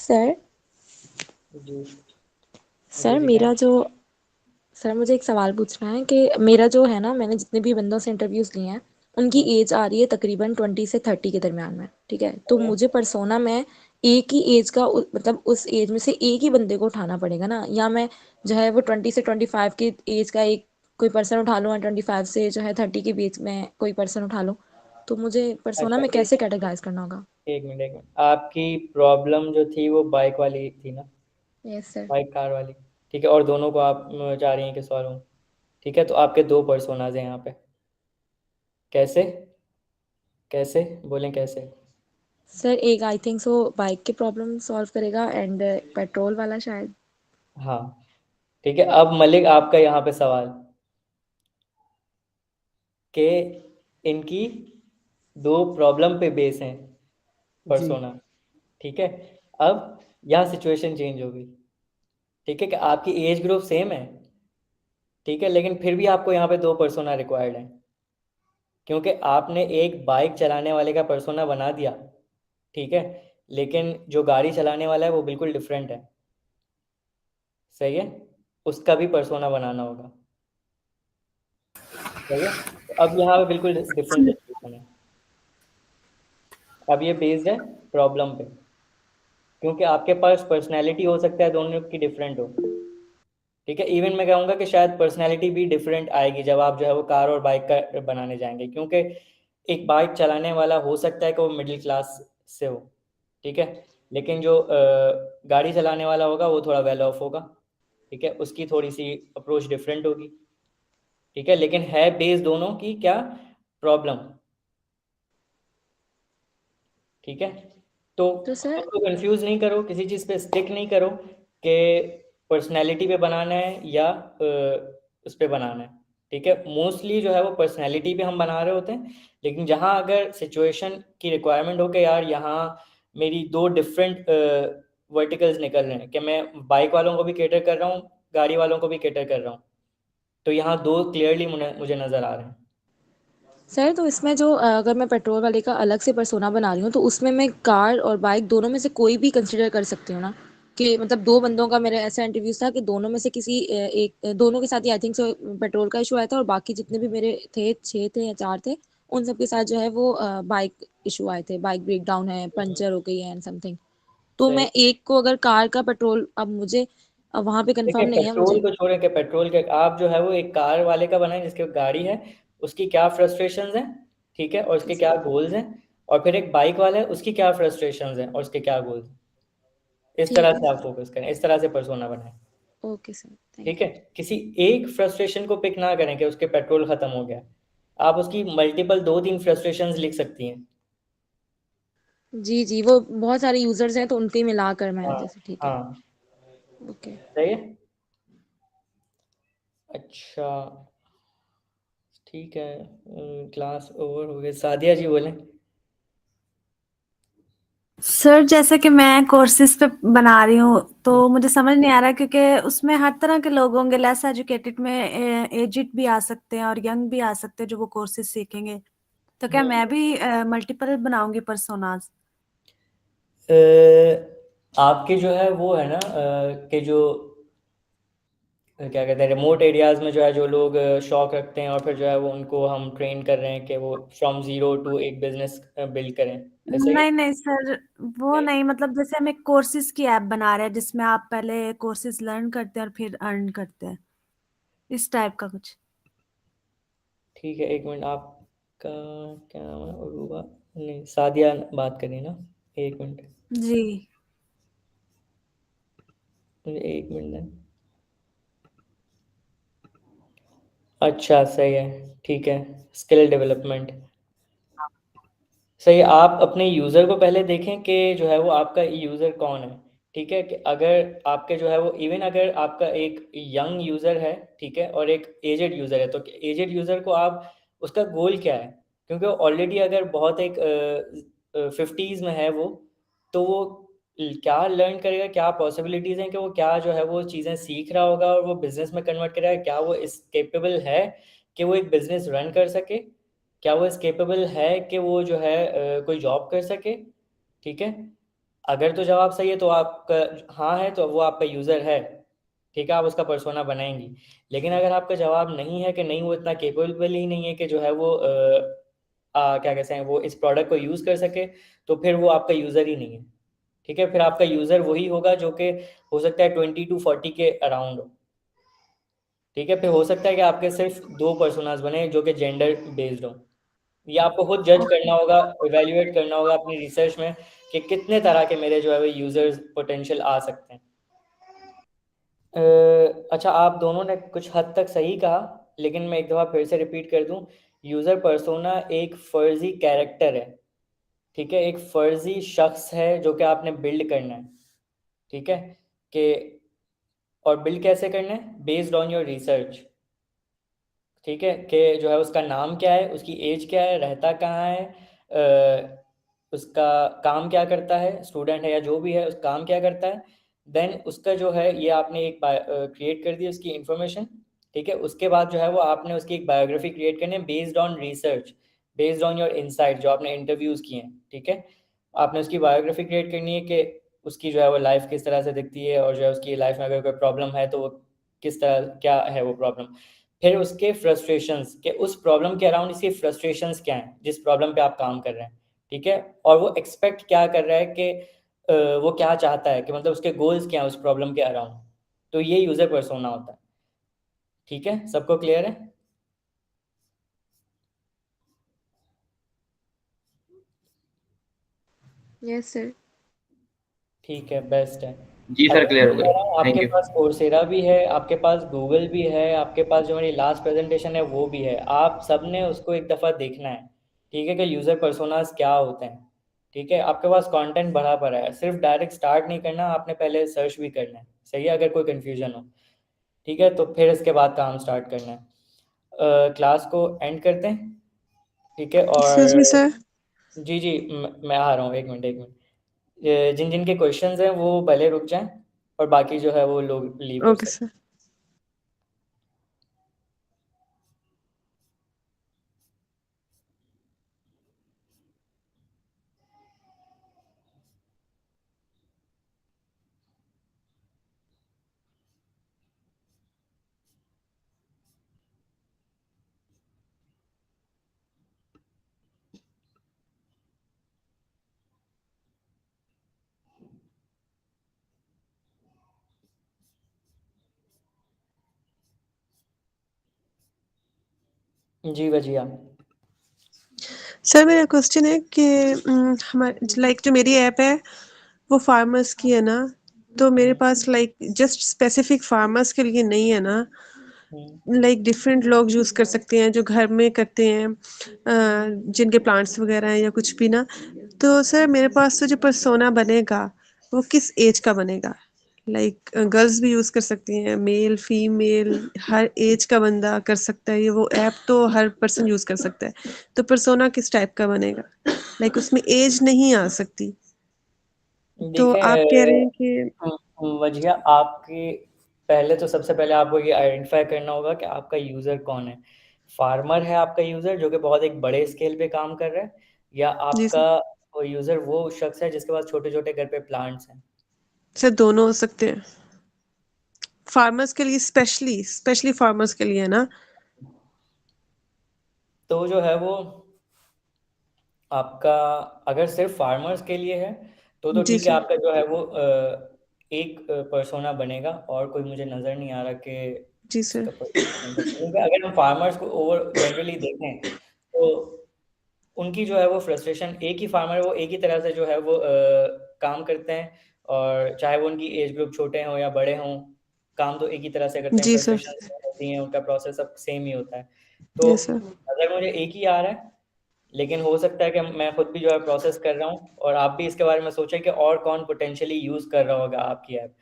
Sir जी। Sir जी मेरा ma'am. जो sir मुझे एक सवाल पूछना है कि मेरा जो है ना, मैंने जितने भी बंदों से इंटरव्यूज लिए हैं उनकी हाँ, एज आ रही है तकरीबन 20 से 30 के दरमियान में। ठीक है, तो मुझे परसोना में एक ही एज का मतलब उस एज में से एक ही बंदे को उठाना पड़ेगा ना, या मैं जो है वो 20 से 25 की एज का एक कोई पर्सन उठा लूँ, या 25 से जो है 30 के बीच में कोई पर्सन उठा लूँ? तो मुझे परसोना अच्छा, में कैसे कैटेगराइज करना होगा? एक मिनट। आपकी प्रॉब्लम जो थी वो बाइक वाली थी ना? Yes sir. बाइक कार वाली। ठीक है, और दोनों को आप चाह रही हैं कि सॉल्व हो। ठीक है, तो आपके दो पर्सोनाज हैं यहाँ पे। कैसे? कैसे बोलें, कैसे? सर एक आई थिंक सो बाइक की प्रॉब्लम सॉल्व करेगा, एंड पेट्रोल वाला शायद। हाँ। ठीक है, अब मलिक आपका यहाँ पे सवाल कि इनकी दो प्रॉब्लम पे बेस हैं जी। पर्सोना। ठीक है, अब यहाँ सिचुएशन चेंज हो गई। ठीक है, कि आपकी एज ग्रुप सेम है। ठीक है, लेकिन फिर भी आपको यहाँ पे दो पर्सोना रिक्वायर्ड है, क्योंकि आपने एक बाइक चलाने वाले का पर्सोना बना दिया। ठीक है, लेकिन जो गाड़ी चलाने वाला है वो बिल्कुल डिफरेंट है। सही है, उसका भी पर्सोना बनाना होगा। सही है, तो अब यहाँ पे बिल्कुल डिफरेंट सिचुएशन है। अब ये बेस्ड है प्रॉब्लम पे, क्योंकि आपके पास पर्सनैलिटी हो सकता है दोनों की डिफरेंट हो। ठीक है, इवन मैं कहूँगा कि शायद पर्सनैलिटी भी डिफरेंट आएगी जब आप जो है वो कार और बाइक का बनाने जाएंगे, क्योंकि एक बाइक चलाने वाला हो सकता है कि वो मिडिल क्लास से हो। ठीक है, लेकिन जो गाड़ी चलाने वाला होगा वो थोड़ा वेल ऑफ होगा। ठीक है, उसकी थोड़ी सी अप्रोच डिफरेंट होगी। ठीक है, लेकिन है बेस दोनों की क्या? प्रॉब्लम। ठीक है, तो तो खुद सर को कंफ्यूज नहीं करो, किसी चीज़ पे स्टिक नहीं करो कि पर्सनैलिटी पे बनाना है या उस पे बनाना है। ठीक है, मोस्टली जो है वो पर्सनैलिटी पे हम बना रहे होते हैं, लेकिन जहाँ अगर सिचुएशन की रिक्वायरमेंट हो कि यार यहाँ मेरी दो डिफरेंट वर्टिकल्स निकल रहे हैं, कि मैं बाइक वालों को भी केटर कर रहा हूँ, गाड़ी वालों को भी केटर कर रहा हूँ, तो यहाँ दो क्लियरली मुझे नज़र आ रहे हैं। सर तो इसमें जो अगर मैं पेट्रोल वाले का अलग से पर्सोना बना रही हूँ, तो उसमें मैं कार और बाइक दोनों में से कोई भी कंसिडर कर सकती हूँ ना? कि मतलब दो बंदों का मेरा ऐसा इंटरव्यू था कि दोनों में से किसी दोनों के साथ ही आई थिंक सो पेट्रोल का इशू आया था, और बाकी जितने भी मेरे थे, 6 थे या 4 थे, उन सब के साथ जो है वो बाइक इशू आए थे, बाइक ब्रेक डाउन है, पंचर हो गई है एंड समथिंग। तो सही। मैं एक को अगर कार का पेट्रोल, अब मुझे वहां पे देखिए, कंफर्म नहीं है पेट्रोल मुझे। को छोड़े के पेट्रोल के आप जो है वो एक कार वाले का बनाए जिसके गाड़ी है, उसकी क्या फ्रस्ट्रेशंस हैं। ठीक है, और उसके क्या गोल्स हैं। और फिर एक बाइक वाला है, उसकी क्या फ्रस्ट्रेशंस हैं और उसके क्या गोल्स हैं। इस तरह ठीक है से आप सर। फोकस करें, इस तरह से पर्सोना बनाएं। ओके सर, ठीक थैंक है, यू। किसी एक फ्रस्ट्रेशन को पिक ना करें कि उसके पेट्रोल खत्म हो गया। आप उसकी मल्टीपल दो तीन फ्रस्ट्रेशंस लिख सकती हैं। जी जी, वो बहुत सारे यूजर्स हैं तो उनके ही मिलाकर मैं हाँ। जैसे, ठीक है। हाँ। ओके। सही है। अच्छा। ठीक है, क्लास ओवर हो गई। सादिया जी बोलें। सर जैसे कि मैं कोर्सेज पे बना रही हूँ तो मुझे समझ नहीं आ रहा, क्योंकि उसमें हर तरह के लोग होंगे, लेस एजुकेटेड में एजिड भी आ सकते हैं और यंग भी आ सकते हैं जो वो कोर्सेज सीखेंगे। तो क्या मैं भी मल्टीपल बनाऊंगी पर्सोनाज? आपके जो है वो है ना कि जो क्या कहते हैं, रिमोट एरियाज में जो है जो लोग शौक रखते हैं और फिर जो है वो उनको हम ट्रेन कर रहे हैं कि वो फ्रॉम जीरो टू एक बिजनेस बिल्ड करें। ऐसा ही नहीं नहीं सर, वो है? नहीं, मतलब जैसे हम एक कोर्सेज की ऐप बना रहे हैं जिसमें आप पहले कोर्सेज लर्न करते हैं और फिर अर्न करते हैं, इस टाइप का कुछ। ठीक है, एक मिनट। आपका क्या नाम है? अरूबा? नहीं, सादिया बात करी ना? एक मिनट। जी। एक मिनट। अच्छा, सही है। ठीक है, स्किल डेवलपमेंट। सही है, आप अपने यूज़र को पहले देखें कि जो है वो आपका यूज़र कौन है। ठीक है, कि अगर आपके जो है वो इवन अगर आपका एक यंग यूज़र है, ठीक है, और एक एजेड यूज़र है, तो एजेड यूज़र को आप उसका गोल क्या है? क्योंकि वो ऑलरेडी अगर बहुत एक 50s में है वो, तो वो क्या लर्न करेगा, क्या पॉसिबिलिटीज़ हैं कि वो क्या जो है वो चीज़ें सीख रहा होगा और वो बिज़नेस में कन्वर्ट करेगा। क्या वो इस केपेबल है कि वो एक बिज़नेस रन कर सके? क्या वो इस केपेबल है कि वो जो है कोई जॉब कर सके? ठीक है, अगर तो जवाब सही है तो आपका हाँ है तो वो आपका यूज़र है, ठीक है, आप उसका पर्सोना बनाएंगी। लेकिन अगर आपका जवाब नहीं है कि नहीं वो इतना केपेबल ही नहीं है कि जो है वो क्या कहते हैं वो इस प्रोडक्ट को यूज़ कर सके, तो फिर वो आपका यूज़र ही नहीं है, ठीक है। फिर आपका यूज़र वही होगा जो कि हो सकता है 20 to 40 के अराउंड हो, ठीक है। फिर हो सकता है कि आपके सिर्फ 2 पर्सोनास बने जो कि जेंडर बेस्ड हो। ये आपको खुद जज करना होगा, इवेल्युएट करना होगा अपनी रिसर्च में कि कितने तरह के मेरे जो है वो यूजर्स पोटेंशियल आ सकते हैं। अच्छा, आप दोनों ने कुछ हद तक सही कहा, लेकिन मैं एक दफ़ा फिर से रिपीट कर दूं, यूज़र पर्सोना एक फर्जी कैरेक्टर है, ठीक है, एक फर्जी शख्स है जो कि आपने बिल्ड करना है, ठीक है। कि और बिल्ड कैसे करना है? बेस्ड ऑन योर रिसर्च, ठीक है। कि जो है उसका नाम क्या है, उसकी एज क्या है, रहता कहाँ है, उसका काम क्या करता है, स्टूडेंट है या जो भी है, उस काम क्या करता है। देन उसका जो है ये आपने एक क्रिएट कर दी उसकी इंफॉर्मेशन, ठीक है। उसके बाद जो है वो आपने उसकी एक बायोग्राफी क्रिएट करनी है based on research, based on your insight जो आपने इंटरव्यूज़ किए हैं, ठीक है। आपने उसकी बायोग्राफी क्रिएट करनी है कि उसकी जो है वो लाइफ किस तरह से दिखती है, और जो है उसकी लाइफ में अगर कोई प्रॉब्लम है तो वो किस तरह क्या है वो प्रॉब्लम। फिर उसके फ्रस्ट्रेशंस के उस प्रॉब्लम के अराउंड इसकी फ्रस्ट्रेशंस क्या हैं जिस प्रॉब्लम पे आप काम कर रहे हैं, ठीक है। और वो एक्सपेक्ट क्या कर रहा है कि वो क्या चाहता है, कि मतलब उसके गोल्स क्या हैं उस प्रॉब्लम के अराउंड। तो ये यूजर पर्सोना होता है, ठीक है। सबको क्लियर है? Yes sir. ठीक है, बेस्ट है। जी सर, अगर क्लियर मैं हो कह गई। रहा हूँ थैंक आपके यू। पास कोर्सेरा भी है, आपके पास गूगल भी है, आपके पास जो मेरी लास्ट प्रेजेंटेशन है वो भी है, आप सब ने उसको एक दफ़ा देखना है, ठीक है, कि यूज़र पर्सोनास क्या होते हैं, ठीक है। आपके पास कंटेंट भरा पड़ा है, सिर्फ डायरेक्ट स्टार्ट नहीं करना, आपने पहले सर्च भी करना है, सही है, अगर कोई कन्फ्यूजन हो, ठीक है। तो फिर इसके बाद काम स्टार्ट करना है। क्लास को एंड करते हैं, ठीक है। एक्सक्यूज और मी सर। जी जी, मैं आ रहा हूँ, एक मिनट एक मिनट। जिन जिन के क्वेश्चंस हैं वो पहले रुक जाएं, और बाकी जो है वो लोग लीव कर ओके सकते सर। हैं। जी वजिया। सर मेरा क्वेश्चन है कि हमारे लाइक जो मेरी ऐप है वो फार्मर्स की है ना, तो मेरे पास लाइक जस्ट स्पेसिफिक फार्मर्स के लिए नहीं है ना, लाइक डिफरेंट लोग यूज कर सकते हैं जो घर में करते हैं, जिनके प्लांट्स वगैरह हैं या कुछ भी ना। तो सर मेरे पास तो जो पर्सोना बनेगा वो किस एज का बनेगा? लाइक गर्ल्स भी यूज कर सकती हैं, मेल फीमेल हर एज का बंदा कर सकता है, ये वो ऐप तो हर पर्सन यूज कर सकता है। तो पर्सोना किस टाइप का बनेगा? लाइक उसमें एज नहीं आ सकती। तो आप कह रहे देखें, हैं कि वजिया आपकी, पहले तो सबसे पहले आपको ये आइडेंटिफाई करना होगा कि आपका यूज़र कौन है। फार्मर है आपका यूज़र जो कि बहुत एक बड़े स्केल पे काम कर रहा है, या जी आपका सर। वो यूज़र वो शख्स है जिसके पास छोटे छोटे घर पे प्लांट्स हैं। सर दोनों हो सकते हैं, फार्मर्स के लिए स्पेशली स्पेशली फार्मर्स के लिए है ना। तो जो है वो आपका, अगर सिर्फ फार्मर्स के लिए है तो जी ठीक है, सर। आपका जो है वो एक पर्सोना बनेगा, और कोई मुझे नज़र नहीं आ रहा कि जी सर। इसका पर्सोना बन सकता है। क्योंकि अगर हम फार्मर्स को ओवर जनरली देखें तो उनकी जो है वो फ्रस्ट्रेशन, एक ही फार्मर है वो एक ही तरह से जो है वो काम करते हैं, और चाहे वो उनकी एज ग्रुप छोटे हों या बड़े हों, काम तो एक ही तरह से करते हैं, जी सर। फ्रस्ट्रेशन होती हैं, उनका प्रोसेस सब सेम ही होता है। तो यस सर। अगर मुझे एक ही आ रहा है, लेकिन हो सकता है कि मैं खुद भी जो है प्रोसेस कर रहा हूँ, और आप भी इसके बारे में सोचें कि और कौन पोटेंशियली यूज़ कर रहा होगा आपकी ऐप।